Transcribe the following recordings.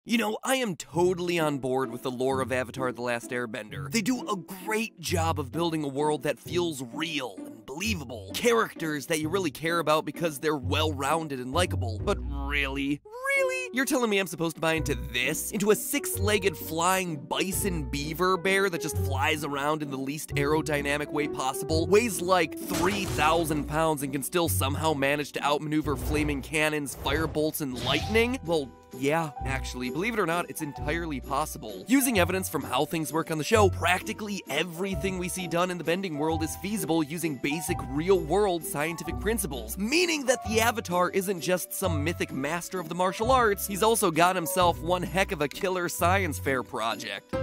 You know, I am totally on board with the lore of Avatar: The Last Airbender. They do a great job of building a world that feels real and believable. Characters that you really care about because they're well-rounded and likable. But really? Really? You're telling me I'm supposed to buy into this? Into a six-legged flying bison beaver bear that just flies around in the least aerodynamic way possible, weighs like 3,000 pounds and can still somehow manage to outmaneuver flaming cannons, fire bolts, and lightning? Well, yeah, actually, believe it or not, it's entirely possible. Using evidence from how things work on the show, practically everything we see done in the bending world is feasible using basic real-world scientific principles, meaning that the Avatar isn't just some mythic master of the martial arts, he's also got himself one heck of a killer science fair project.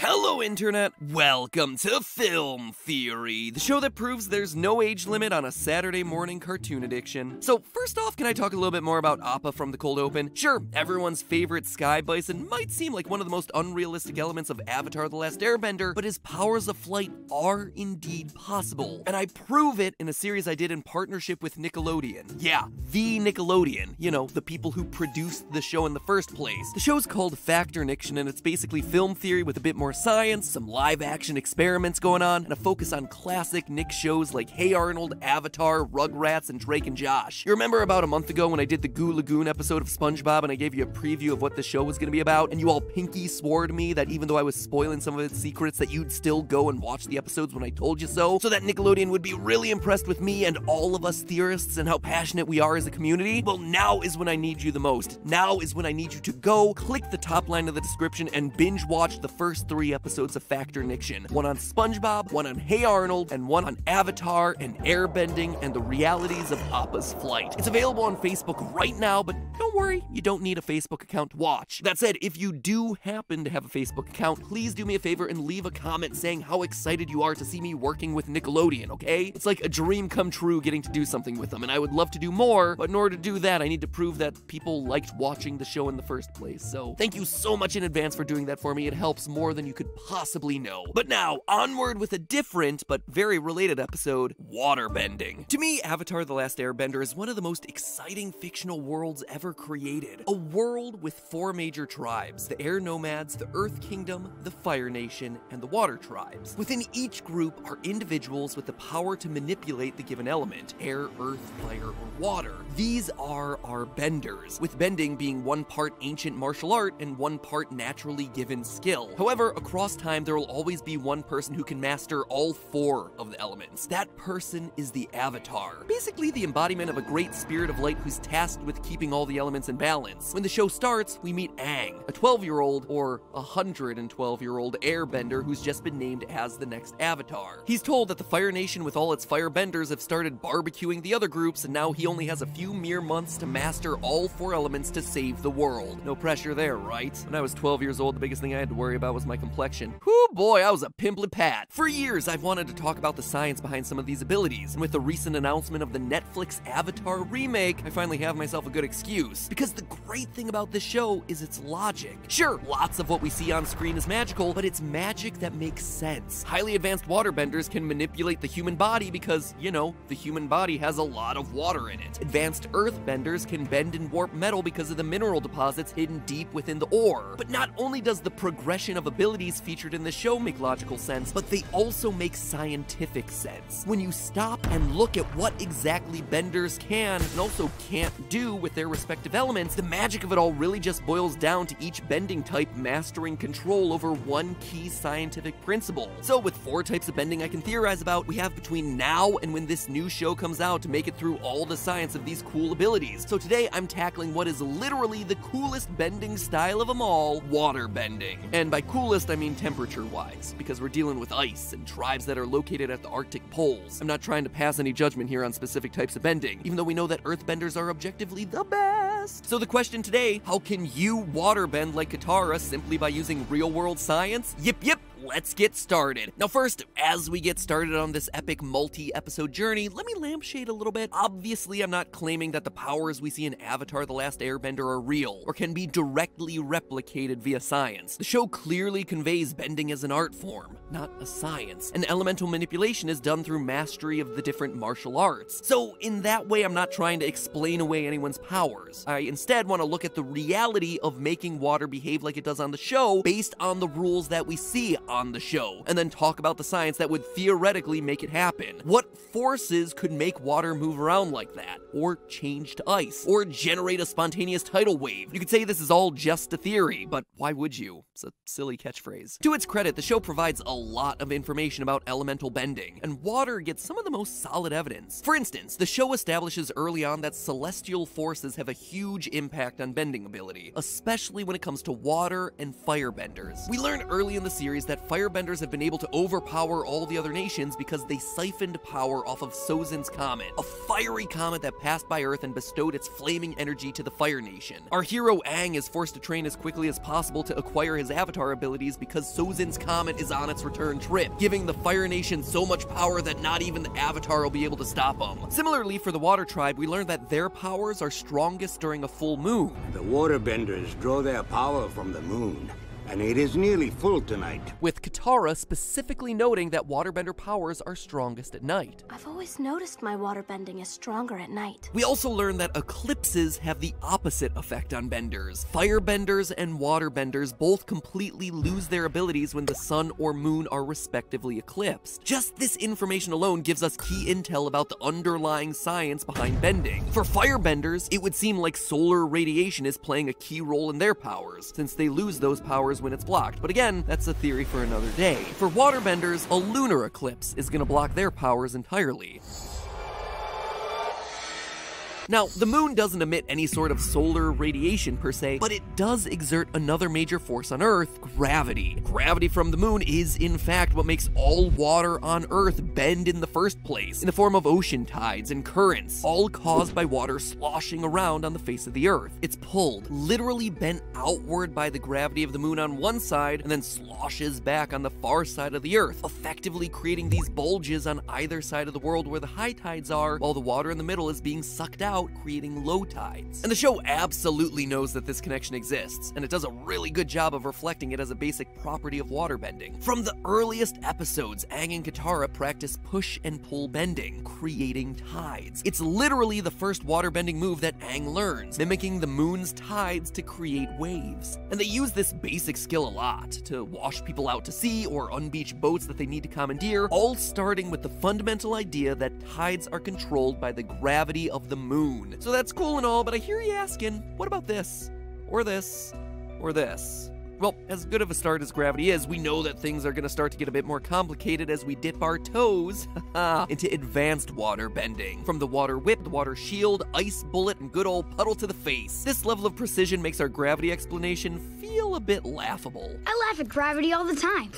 Hello, Internet! Welcome to Film Theory, the show that proves there's no age limit on a Saturday morning cartoon addiction. So, first off, can I talk a little bit more about Appa from the cold open? Sure, everyone's favorite sky bison might seem like one of the most unrealistic elements of Avatar: The Last Airbender, but his powers of flight are indeed possible. And I prove it in a series I did in partnership with Nickelodeon. Yeah, the Nickelodeon. You know, the people who produced the show in the first place. The show's called Factor Niction, and it's basically film theory with a bit more science, some live-action experiments going on, and a focus on classic Nick shows like Hey Arnold, Avatar, Rugrats, and Drake and Josh. You remember about a month ago when I did the Goo Lagoon episode of SpongeBob and I gave you a preview of what the show was going to be about, and you all pinky swore to me that even though I was spoiling some of its secrets that you'd still go and watch the episodes when I told you so that Nickelodeon would be really impressed with me and all of us theorists and how passionate we are as a community? Well, now is when I need you the most. Now is when I need you to go, click the top line of the description, and binge watch the first 3 episodes of Factor Niction. One on SpongeBob, one on Hey Arnold, and one on Avatar and airbending and the realities of Appa's flight. It's available on Facebook right now, but don't worry, you don't need a Facebook account to watch. That said, if you do happen to have a Facebook account, please do me a favor and leave a comment saying how excited you are to see me working with Nickelodeon, okay? It's like a dream come true getting to do something with them, and I would love to do more, but in order to do that, I need to prove that people liked watching the show in the first place. So thank you so much in advance for doing that for me. It helps more than you could possibly know. But now, onward with a different but very related episode, waterbending. To me, Avatar: The Last Airbender is one of the most exciting fictional worlds ever created. A world with 4 major tribes: the Air Nomads, the Earth Kingdom, the Fire Nation, and the Water Tribes. Within each group are individuals with the power to manipulate the given element: air, earth, fire, or water. These are our benders, with bending being 1 part ancient martial art and 1 part naturally given skill. However, across time, there will always be 1 person who can master all 4 of the elements. That person is the Avatar. Basically the embodiment of a great spirit of light who's tasked with keeping all the elements in balance. When the show starts, we meet Aang, a 12-year-old, or 112-year-old airbender who's just been named as the next Avatar. He's told that the Fire Nation with all its firebenders have started barbecuing the other groups, and now he only has a few mere months to master all 4 elements to save the world. No pressure there, right? When I was 12 years old, the biggest thing I had to worry about was my complexion. Whew, boy, I was a pimply pat. For years, I've wanted to talk about the science behind some of these abilities, and with the recent announcement of the Netflix Avatar remake, I finally have myself a good excuse. Because the great thing about this show is its logic. Sure, lots of what we see on screen is magical, but it's magic that makes sense. Highly advanced waterbenders can manipulate the human body because, you know, the human body has a lot of water in it. Advanced earthbenders can bend and warp metal because of the mineral deposits hidden deep within the ore. But not only does the progression of abilities featured in the show make logical sense, but they also make scientific sense. When you stop and look at what exactly benders can and also can't do with their respective elements, the magic of it all really just boils down to each bending type mastering control over 1 key scientific principle. So with 4 types of bending I can theorize about, we have between now and when this new show comes out to make it through all the science of these cool abilities. So today I'm tackling what is literally the coolest bending style of them all, water bending. And by coolest I mean temperature-wise, because we're dealing with ice and tribes that are located at the Arctic poles. I'm not trying to pass any judgment here on specific types of bending, even though we know that earthbenders are objectively the best. So the question today, how can you waterbend like Katara simply by using real-world science? Yip, let's get started. Now first, as we get started on this epic multi-episode journey, let me lampshade a little bit. Obviously, I'm not claiming that the powers we see in Avatar: The Last Airbender are real, or can be directly replicated via science. The show clearly conveys bending as an art form, not a science, and elemental manipulation is done through mastery of the different martial arts. So in that way, I'm not trying to explain away anyone's powers. I instead want to look at the reality of making water behave like it does on the show based on the rules that we see on the show, and then talk about the science that would theoretically make it happen. What forces could make water move around like that, or change to ice, or generate a spontaneous tidal wave? You could say this is all just a theory, but why would you? It's a silly catchphrase. To its credit, the show provides a lot of information about elemental bending, and water gets some of the most solid evidence. For instance, the show establishes early on that celestial forces have a huge impact on bending ability, especially when it comes to water and firebenders. We learn early in the series that firebenders have been able to overpower all the other nations because they siphoned power off of Sozin's Comet, a fiery comet that passed by Earth and bestowed its flaming energy to the Fire Nation. Our hero Aang is forced to train as quickly as possible to acquire his avatar abilities because Sozin's Comet is on its return trip, giving the Fire Nation so much power that not even the Avatar will be able to stop them. Similarly, for the Water Tribe, we learned that their powers are strongest during a full moon. The waterbenders draw their power from the moon, and it is nearly full tonight. With Katara specifically noting that waterbender powers are strongest at night. I've always noticed my waterbending is stronger at night. We also learned that eclipses have the opposite effect on benders. Firebenders and waterbenders both completely lose their abilities when the sun or moon are respectively eclipsed. Just this information alone gives us key intel about the underlying science behind bending. For firebenders, it would seem like solar radiation is playing a key role in their powers, since they lose those powers when it's blocked. But again, that's a theory for another day. For waterbenders, a lunar eclipse is going to block their powers entirely. Now, the moon doesn't emit any sort of solar radiation per se, but it does exert another major force on Earth: gravity. Gravity from the moon is, in fact, what makes all water on Earth bend in the first place, in the form of ocean tides and currents, all caused by water sloshing around on the face of the Earth. It's pulled, literally bent outward by the gravity of the moon on one side, and then sloshes back on the far side of the Earth, effectively creating these bulges on either side of the world where the high tides are, while the water in the middle is being sucked out, creating low tides. And the show absolutely knows that this connection exists, and it does a really good job of reflecting it as a basic property of waterbending. From the earliest episodes, Aang and Katara practice push and pull bending, creating tides. It's literally the first waterbending move that Aang learns, mimicking the moon's tides to create waves. And they use this basic skill a lot, to wash people out to sea or unbeach boats that they need to commandeer, all starting with the fundamental idea that tides are controlled by the gravity of the moon. So that's cool and all, but I hear you asking, what about this? Or this? Or this? Well, as good of a start as gravity is, we know that things are going to start to get a bit more complicated as we dip our toes into advanced water bending. From the water whip, the water shield, ice bullet, and good old puddle to the face. This level of precision makes our gravity explanation feel a bit laughable. I laugh at gravity all the time.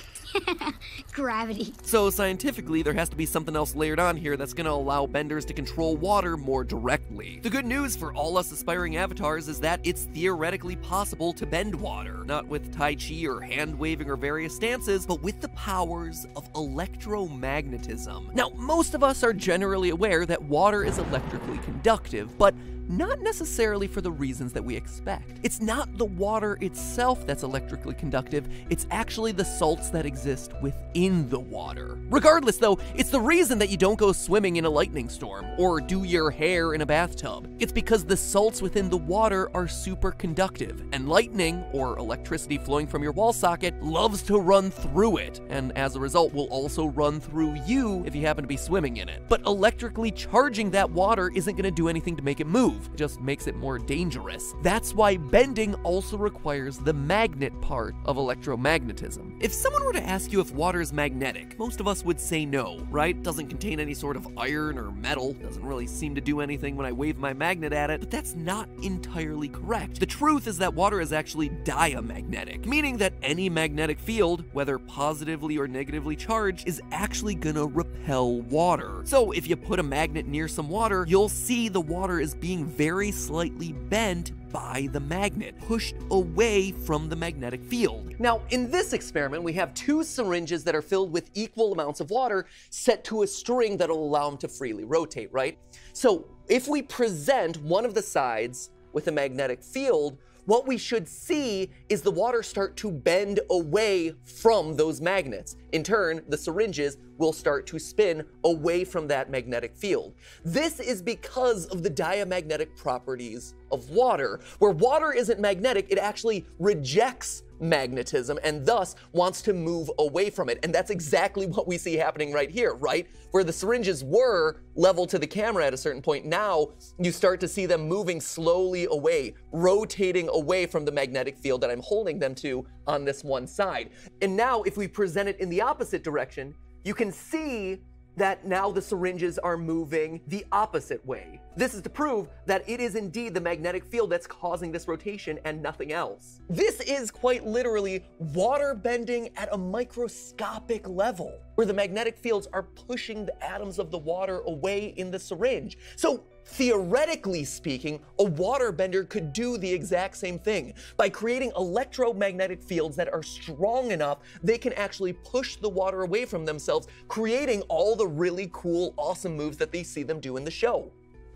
Gravity. So scientifically, there has to be something else layered on here that's going to allow benders to control water more directly. The good news for all us aspiring avatars is that it's theoretically possible to bend water, not with Tai Chi or hand waving or various stances, but with the powers of electromagnetism. Now, most of us are generally aware that water is electrically conductive, but not necessarily for the reasons that we expect. It's not the water itself that's electrically conductive, it's actually the salts that exist within the water. Regardless though, it's the reason that you don't go swimming in a lightning storm, or do your hair in a bathtub. It's because the salts within the water are super conductive, and lightning, or electricity flowing from your wall socket, loves to run through it, and as a result will also run through you if you happen to be swimming in it. But electrically charging that water isn't going to do anything to make it move. It just makes it more dangerous. That's why bending also requires the magnet part of electromagnetism. If someone were to ask you if water is magnetic, most of us would say no, right? Doesn't contain any sort of iron or metal, doesn't really seem to do anything when I wave my magnet at it, but that's not entirely correct. The truth is that water is actually diamagnetic, meaning that any magnetic field, whether positively or negatively charged, is actually gonna repel water. So if you put a magnet near some water, you'll see the water is being very slightly bent by the magnet, pushed away from the magnetic field. Now, in this experiment, we have two syringes that are filled with equal amounts of water set to a string that'll allow them to freely rotate, right? So if we present one of the sides with a magnetic field, what we should see is the water start to bend away from those magnets. In turn, the syringes will start to spin away from that magnetic field. This is because of the diamagnetic properties of water. Where water isn't magnetic, it actually rejects magnetism and thus wants to move away from it. And that's exactly what we see happening right here, right? Where the syringes were level to the camera at a certain point, now you start to see them moving slowly away, rotating away from the magnetic field that I'm holding them to on this one side. And now if we present it in the opposite direction, you can see that now the syringes are moving the opposite way. This is to prove that it is indeed the magnetic field that's causing this rotation and nothing else. This is quite literally water bending at a microscopic level, where the magnetic fields are pushing the atoms of the water away in the syringe. So theoretically speaking, a water bender could do the exact same thing. By creating electromagnetic fields that are strong enough, they can actually push the water away from themselves, creating all the really cool, awesome moves that they see them do in the show.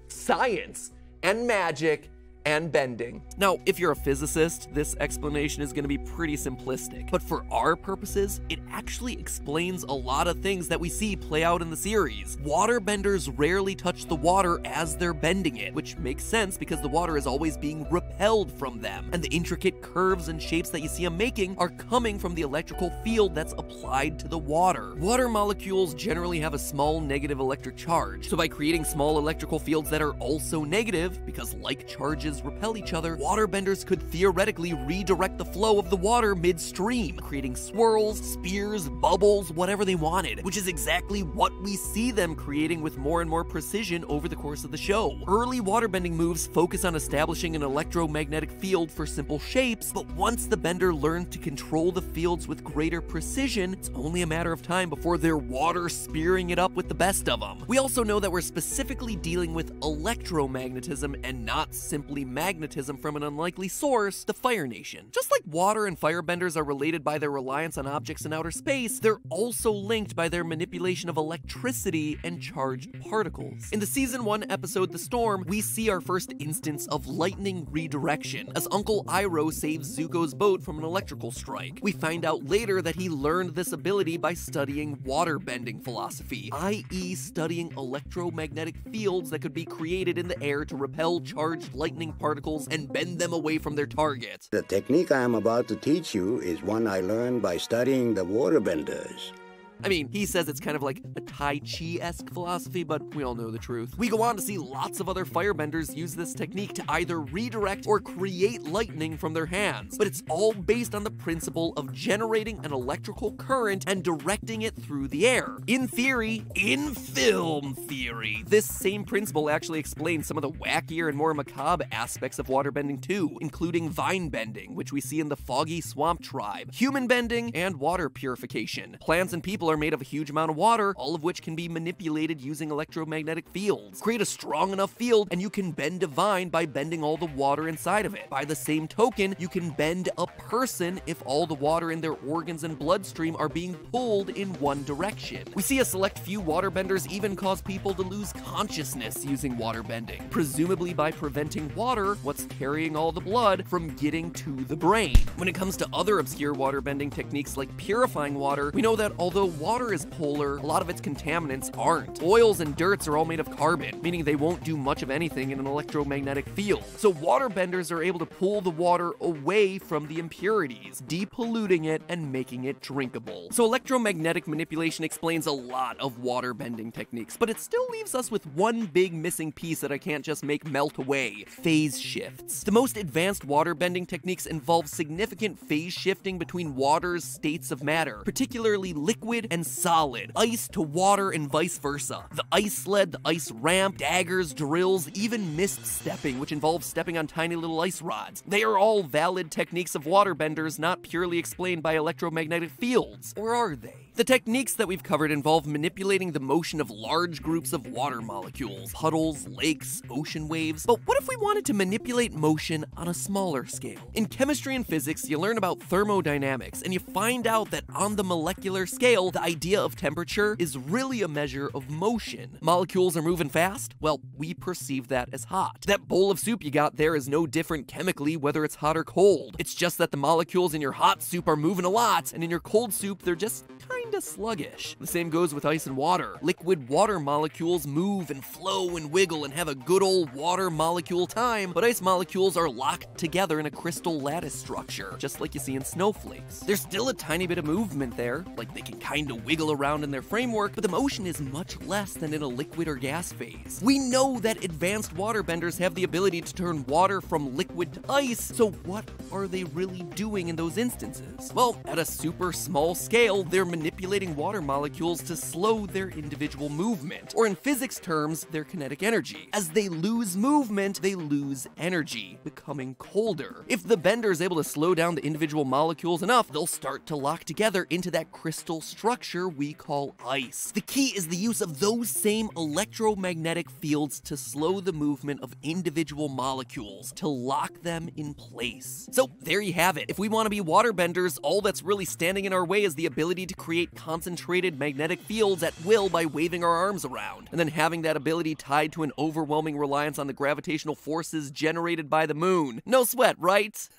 Science and magic and bending. Now, if you're a physicist, this explanation is going to be pretty simplistic, but for our purposes, it actually explains a lot of things that we see play out in the series. Waterbenders rarely touch the water as they're bending it, which makes sense because the water is always being repelled from them, and the intricate curves and shapes that you see them making are coming from the electrical field that's applied to the water. Water molecules generally have a small negative electric charge, so by creating small electrical fields that are also negative, because like charges repel each other, waterbenders could theoretically redirect the flow of the water midstream, creating swirls, spears, bubbles, whatever they wanted, which is exactly what we see them creating with more and more precision over the course of the show. Early waterbending moves focus on establishing an electromagnetic field for simple shapes, but once the bender learns to control the fields with greater precision, it's only a matter of time before they're water spearing it up with the best of them. We also know that we're specifically dealing with electromagnetism and not simply magnetism from an unlikely source, the Fire Nation. Just like water and firebenders are related by their reliance on objects in outer space, they're also linked by their manipulation of electricity and charged particles. In the Season 1 episode The Storm, we see our first instance of lightning redirection, as Uncle Iroh saves Zuko's boat from an electrical strike. We find out later that he learned this ability by studying waterbending philosophy, i.e. studying electromagnetic fields that could be created in the air to repel charged lightning particles and bend them away from their target. The technique I am about to teach you is one I learned by studying the waterbenders. I mean, he says it's kind of like a Tai Chi-esque philosophy, but we all know the truth. We go on to see lots of other firebenders use this technique to either redirect or create lightning from their hands, but it's all based on the principle of generating an electrical current and directing it through the air. In theory, in film theory, this same principle actually explains some of the wackier and more macabre aspects of waterbending too, including vine bending, which we see in the Foggy Swamp Tribe, human bending, and water purification. Plants and people are made of a huge amount of water, all of which can be manipulated using electromagnetic fields. Create a strong enough field and you can bend a vine by bending all the water inside of it. By the same token, you can bend a person if all the water in their organs and bloodstream are being pulled in one direction. We see a select few waterbenders even cause people to lose consciousness using waterbending, presumably by preventing water, what's carrying all the blood, from getting to the brain. When it comes to other obscure waterbending techniques like purifying water, we know that although water is polar, a lot of its contaminants aren't. Oils and dirts are all made of carbon, meaning they won't do much of anything in an electromagnetic field. So waterbenders are able to pull the water away from the impurities, depolluting it and making it drinkable. So electromagnetic manipulation explains a lot of waterbending techniques, but it still leaves us with one big missing piece that I can't just make melt away: phase shifts. The most advanced waterbending techniques involve significant phase shifting between water's states of matter, particularly liquid and solid, ice to water and vice versa. The ice sled, the ice ramp, daggers, drills, even mist stepping, which involves stepping on tiny little ice rods. They are all valid techniques of waterbenders not purely explained by electromagnetic fields. Or are they? The techniques that we've covered involve manipulating the motion of large groups of water molecules, puddles, lakes, ocean waves. But what if we wanted to manipulate motion on a smaller scale? In chemistry and physics, you learn about thermodynamics, and you find out that on the molecular scale, the idea of temperature is really a measure of motion. Molecules are moving fast? Well, we perceive that as hot. That bowl of soup you got there is no different chemically whether it's hot or cold. It's just that the molecules in your hot soup are moving a lot, and in your cold soup, they're just kinda sluggish. The same goes with ice and water. Liquid water molecules move and flow and wiggle and have a good old water molecule time, but ice molecules are locked together in a crystal lattice structure, just like you see in snowflakes. There's still a tiny bit of movement there, like they can kinda wiggle around in their framework, but the motion is much less than in a liquid or gas phase. We know that advanced waterbenders have the ability to turn water from liquid to ice, so what are they really doing in those instances? Well, at a super small scale, they're manipulating water molecules to slow their individual movement, or in physics terms, their kinetic energy. As they lose movement, they lose energy, becoming colder. If the bender is able to slow down the individual molecules enough, they'll start to lock together into that crystal structure we call ice. The key is the use of those same electromagnetic fields to slow the movement of individual molecules, to lock them in place. So there you have it. If we want to be waterbenders, all that's really standing in our way is the ability to create concentrated magnetic fields at will by waving our arms around, and then having that ability tied to an overwhelming reliance on the gravitational forces generated by the moon. No sweat, right?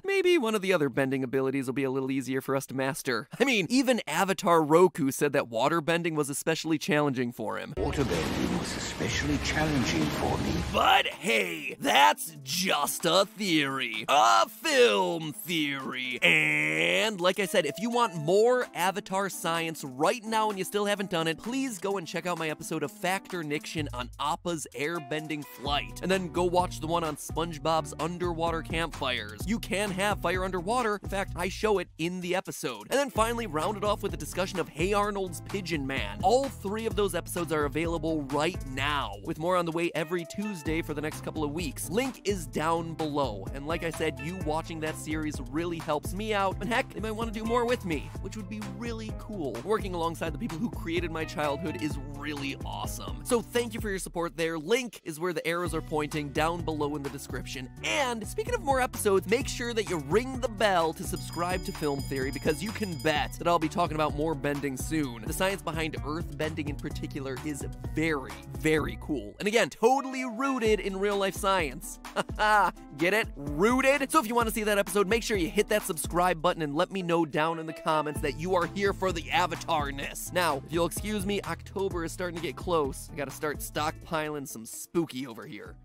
Maybe one of the other bending abilities will be a little easier for us to master. I mean, even Avatar Roku said that water bending was especially challenging for him. Waterbending was especially challenging for me. But hey, that's just a theory. A film theory. And like I said, if you want more Avatar science right now and you still haven't done it, please go and check out my episode of Factor Niction on Appa's airbending flight. And then go watch the one on SpongeBob's underwater campfires. You can have fire underwater. In fact, I show it in the episode. And then finally round it off with a discussion of Hey Arnold's Pigeon Man. All 3 of those episodes are available right now, with more on the way every Tuesday for the next couple of weeks. Link is down below. And like I said, you watching that series really helps me out. And heck, they might want to do more with me, which would be really cool. Working alongside the people who created my childhood is really awesome. So thank you for your support there. Link is where the arrows are pointing down below in the description. And speaking of more episodes, make sure that you ring the bell to subscribe to Film Theory, because you can bet that I'll be talking about more bending soon. The science behind earth bending in particular is very, very cool. And again, totally rooted in real life science. Get it? Rooted? So if you want to see that episode, make sure you hit that subscribe button and let me know down in the comments that you are here for the Avatar-ness. Now, if you'll excuse me, October is starting to get close. I gotta start stockpiling some spooky over here.